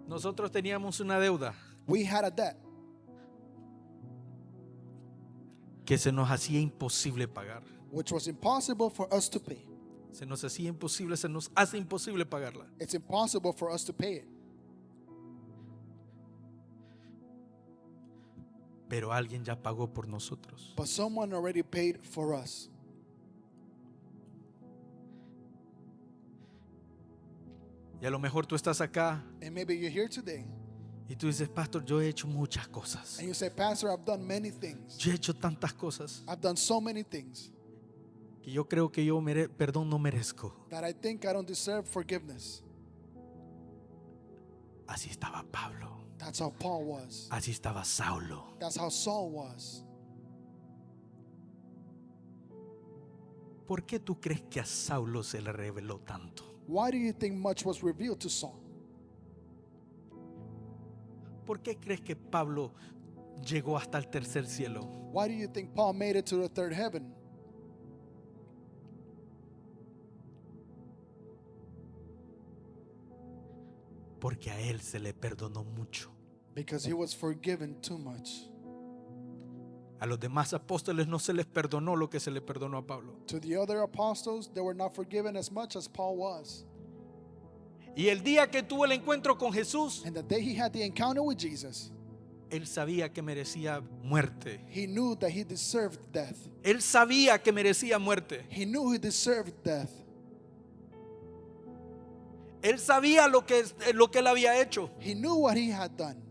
Nosotros teníamos una deuda We had a debt que se nos hacía imposible pagar. which was impossible for us to pay. Se nos hacía imposible, se nos hace imposible pagarla. It's impossible for us to pay it. Pero alguien ya pagó por nosotros. But someone already paid for us. Y a lo mejor tú estás acá And maybe you're here today y tú dices, pastor, yo he hecho muchas cosas. and you say, Pastor, I've done many things. Yo he hecho tantas cosas I've done so many things que yo creo que yo perdón no merezco. that I think I don't deserve forgiveness. Así estaba Pablo. That's how Paul was. Así estaba Saulo. That's how Saul was. ¿por qué tú crees que a Saulo se le reveló tanto? Why do you think much was revealed to Saul? ¿Por qué crees que Pablo llegó hasta el tercer cielo? Why do you think Paul made it to the third heaven? Porque a él se le perdonó mucho. Because he was forgiven too much. A los demás apóstoles no se les perdonó lo que se le perdonó a Pablo. To the other apostles, they were not forgiven as much as Paul was. Y el día que tuvo el encuentro con Jesús, And the day he had the encounter with Jesus, él sabía que merecía muerte. he knew that he deserved death. Él sabía que merecía muerte. He knew he deserved death. Él sabía lo que él había hecho. He knew what he had done.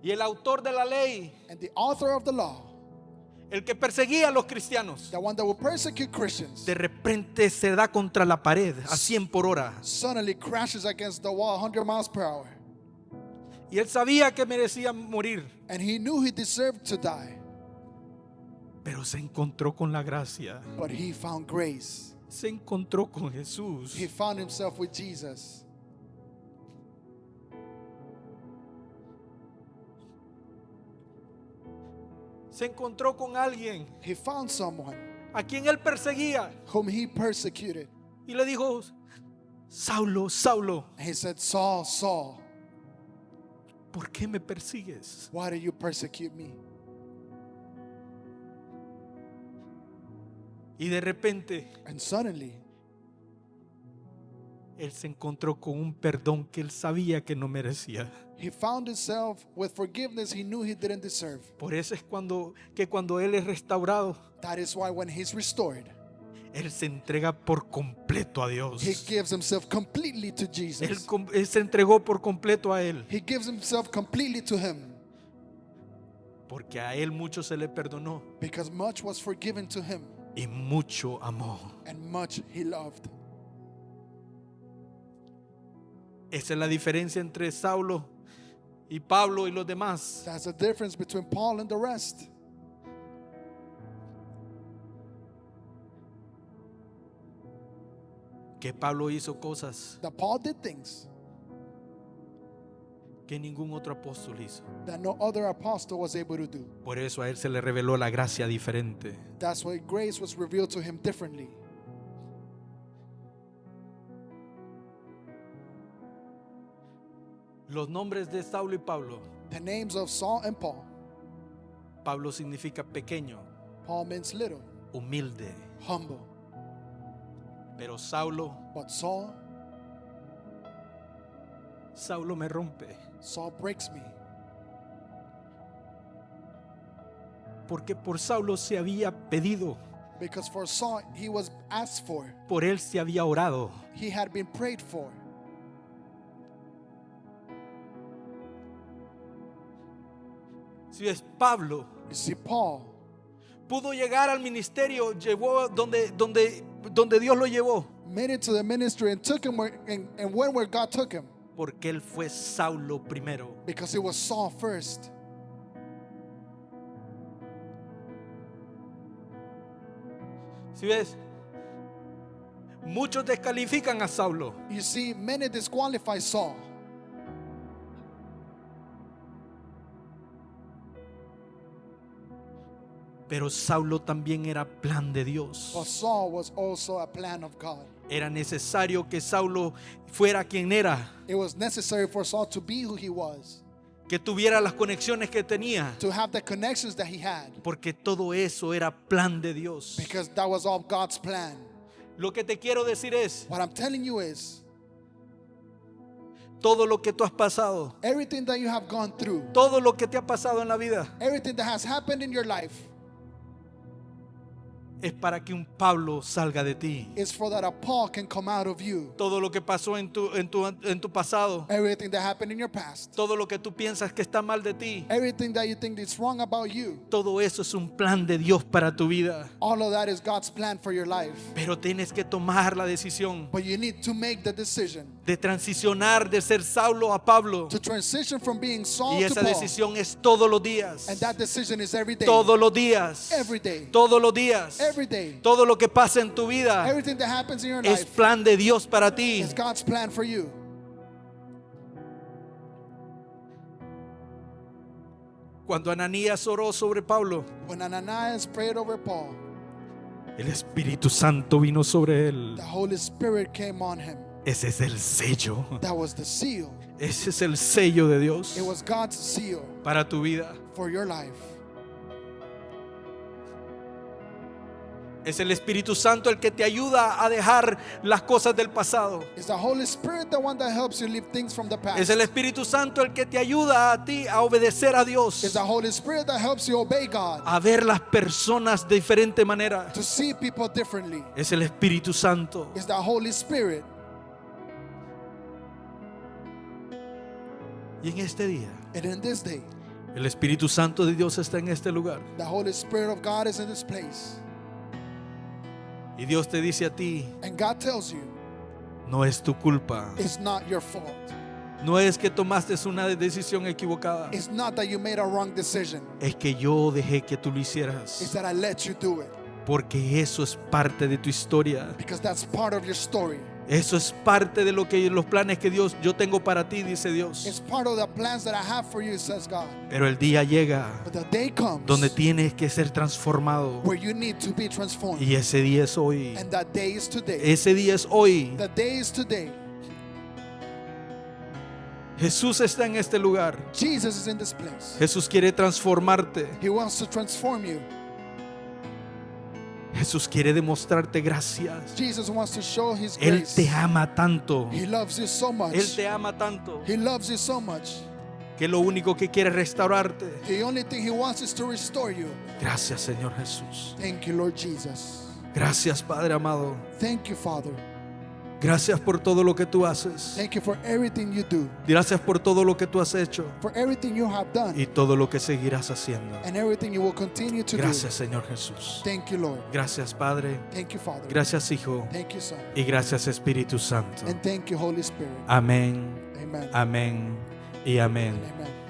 Y el autor de la ley, And the author of the law, el que perseguía a los cristianos, the one that will persecute Christians, de repente se da contra la pared a 100 por hora. suddenly crashes against the wall 100 miles per hour. Y él sabía que merecía morir, And he knew he deserved to die. pero se encontró con la gracia. But he found grace. Se encontró con Jesús. He found himself with Jesus. Se encontró con alguien He found someone a quien él perseguía whom he persecuted. y le dijo: Saulo, Saulo, And he said, Saul, Saul, ¿por qué me persigues? why do you persecute me? Y de repente And suddenly, él se encontró con un perdón que él sabía que no merecía. he found himself with forgiveness he knew he didn't deserve. Por eso es cuando él es restaurado, That is why when he's restored, él se entrega por completo a Dios. he gives himself completely to Él Jesus. se entregó por completo a él, He gives himself completely to him porque a él mucho se le perdonó because much was forgiven to him y mucho amó. and much he loved. Esa es la diferencia entre Saulo y Pablo y los demás. That's the difference between Paul and the rest. Que Pablo hizo cosas That Paul did things que ningún otro apóstol hizo. that no other apostle was able to do. Por eso a él se le reveló la gracia diferente. That's why grace was revealed to him differently. Los nombres de Saulo y Pablo. The names of Saul and Paul. Pablo significa pequeño, Paul means little, humilde. humble. Pero Saulo But Saul me rompe. Saul breaks me. Porque por Saulo se había pedido, Because for Saul, he was asked for. por él se había orado. He had been prayed for. Si es Pablo, You see, Paul pudo llegar al ministerio, llevó donde Dios lo llevó, made it to the ministry and took him and went where God took him. porque él fue Saulo primero. Because it was Saul first. Si ves, muchos descalifican a Saulo, You see, many disqualify Saul. pero Saulo también era plan de Dios. But Saul was also a plan of God. Era necesario que Saulo fuera quien era, It was necessary for Saul to be who he was, que tuviera las conexiones que tenía, to have the connections that he had, porque todo eso era plan de Dios. because that was all God's plan. Lo que te quiero decir es, What I'm telling you is, todo lo que tú has pasado, everything that you have gone through, todo lo que te ha pasado en la vida, everything that has happened in your life, es para que un Pablo salga de ti. is for that a Paul can come out of you. Todo lo que pasó en tu pasado, Everything that happened in your past, todo lo que tú piensas que está mal de ti, everything that you think is wrong about you, todo eso es un plan de Dios para tu vida. all of that is God's plan for your life. Pero tienes que tomar la decisión But you need to make the decision de transicionar de ser Saulo a Pablo. to transition from being Saul Y to esa Paul. decisión es todos los días. And that decision is every day. Todos los días. Every day. Todos los días. Every day. Todo lo que pasa en tu vida Everything that happens in your es life plan de Dios para ti. is God's plan for you. Cuando Ananías oró sobre Pablo, When Ananias prayed over Paul, el Espíritu Santo vino sobre él. the Holy Spirit came on him. Ese es el sello. That was the seal. Ese es el sello de Dios It was God's seal para tu vida. for your life. Es el Espíritu Santo el que te ayuda a dejar las cosas del pasado. It's the Holy Spirit the one that helps you leave things from the past. Es el Espíritu Santo el que te ayuda a ti a obedecer a Dios, It's the Holy Spirit that helps you obey God, a ver las personas de diferente manera. to see people differently. Es el Espíritu Santo. It's the Holy Spirit. Y en este día, And in this day, el Espíritu Santo de Dios está en este lugar. the Holy Spirit of God is in this place. Y Dios te dice a ti, And God tells you, no es tu culpa. it's not your fault. No es que tomaste una decisión equivocada. It's not that you made a wrong decision. Es que yo dejé que tú lo It's hicieras. that I let you do it. Porque eso es parte de tu historia. Because that's part of your story. Eso es parte de los planes que yo tengo para ti, dice Dios. It's part of the plans that I have for you, says God. Pero el día llega But the day comes donde tienes que ser transformado. where you need to be transformed. Y ese día es hoy. And that day is today. Ese día es hoy. The day is today. Jesús está en este lugar. Jesus is in this place. Jesús quiere transformarte. He wants to transform you. Jesús quiere demostrarte gracias. Jesus wants to show His Él grace. te ama tanto. He loves you so much. Él te ama tanto He loves you so much. que lo único que quiere es restaurarte. The only thing He wants is to restore you. Gracias, Señor Jesús. Thank you, Lord Jesus. Gracias, Padre amado. Thank you, Father. Gracias por todo lo que tú haces. Thank you for everything you do, Gracias por todo lo que tú has hecho for everything you have done, y todo lo que seguirás haciendo. and everything you will continue to Gracias, Señor Jesús. do. Thank you, Lord. Gracias, Padre. Thank you, Father. Gracias, Hijo. Thank you, Son. Y gracias, Espíritu Santo. And thank you, Holy Spirit. Amén, Amen. amén y amén. Amen.